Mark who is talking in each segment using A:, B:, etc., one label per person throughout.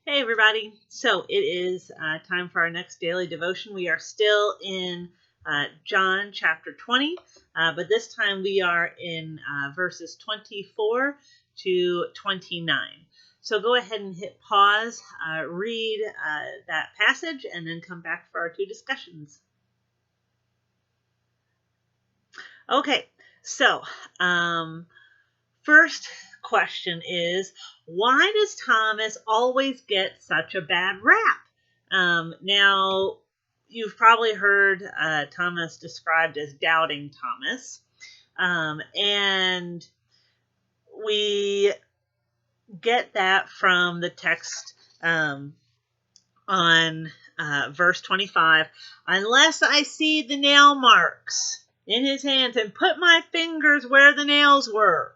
A: Hey, everybody. So it is time for our next daily devotion. We are still in John chapter 20, but this time we are in verses 24 to 29. So go ahead and hit pause, read that passage, and then come back for our two discussions. Okay, so first question is, why does Thomas always get such a bad rap? Now, you've probably heard Thomas described as doubting Thomas. And we get that from the text on verse 25. Unless I see the nail marks in his hands and put my fingers where the nails were.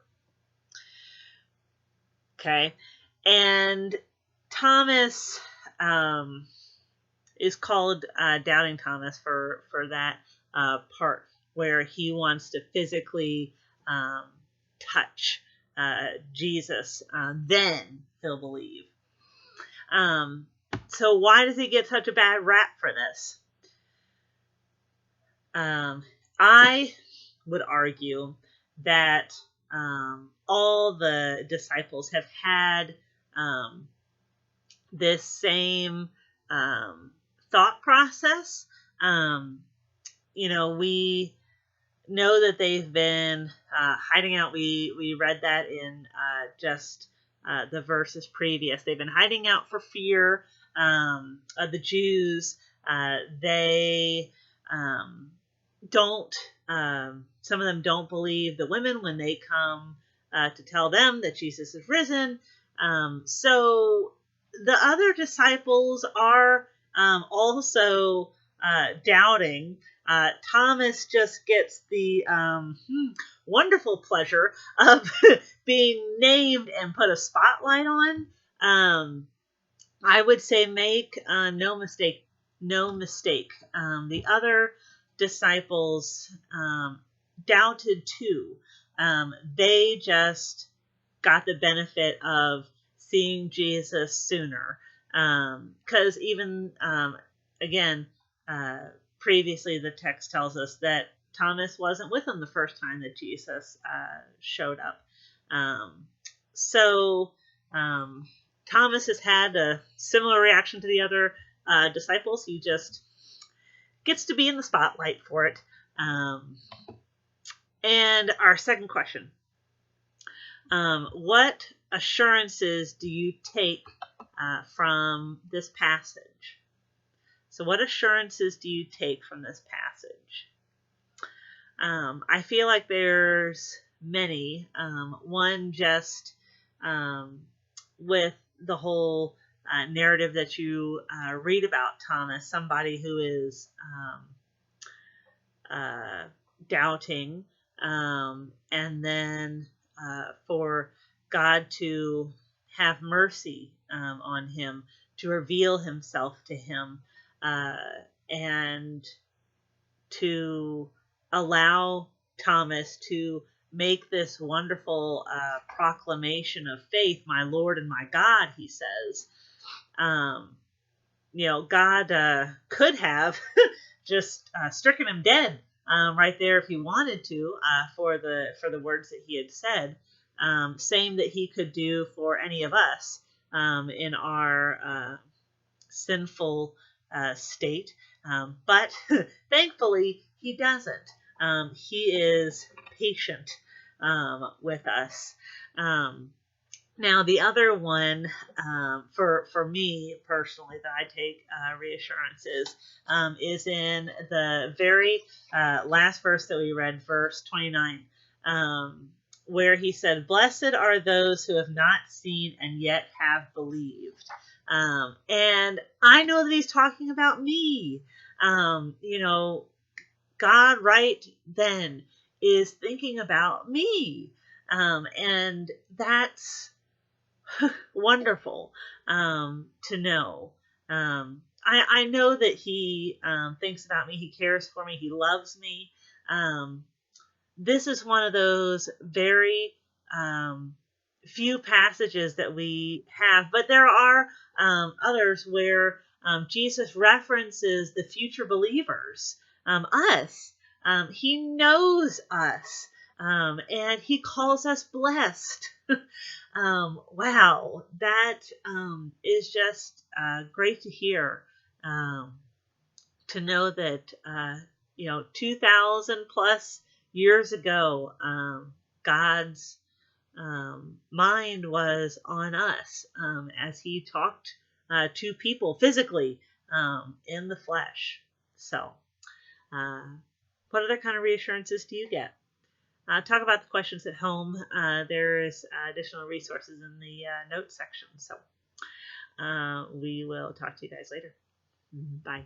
A: Okay, and Thomas is called Doubting Thomas for that part where he wants to physically touch Jesus, then he'll believe. So why does he get such a bad rap for this? I would argue that all the disciples have had this same thought process. We know that they've been hiding out. We read that in just the verses previous. They've been hiding out for fear of the Jews. They don't. Some of them don't believe the women when they come to tell them that Jesus is risen. So the other disciples are also doubting. Thomas just gets the wonderful pleasure of being named and put a spotlight on. I would say make no mistake. The other disciples doubted too. They just got the benefit of seeing Jesus sooner. Because even, again, previously the text tells us that Thomas wasn't with them the first time that Jesus showed up. So Thomas has had a similar reaction to the other disciples. He just gets to be in the spotlight for it. And our second question, what assurances do you take from this passage? So what assurances do you take from this passage? I feel like there's many. One just with the whole narrative that you read about Thomas, somebody who is doubting, and then for God to have mercy on him, to reveal himself to him, and to allow Thomas to make this wonderful proclamation of faith, my Lord and my God, he says. God could have just stricken him dead right there if he wanted to for the words that he had said. Same that he could do for any of us in our sinful state. But thankfully, he doesn't. He is patient with us. Now, the other one for me personally that I take reassurance is in the very last verse that we read, verse 29, where he said, "Blessed are those who have not seen and yet have believed." And I know that he's talking about me. God right then is thinking about me. And that's wonderful to know. I know that he thinks about me. He cares for me. He loves me. This is one of those very few passages that we have, but there are others where Jesus references the future believers, us. He knows us, and he calls us blessed. Wow, that is just great to hear. To know that 2,000 plus years ago, God's mind was on us as he talked to people physically in the flesh. So, what other kind of reassurances do you get? Talk about the questions at home. There's additional resources in the notes section. So, we will talk to you guys later. Bye.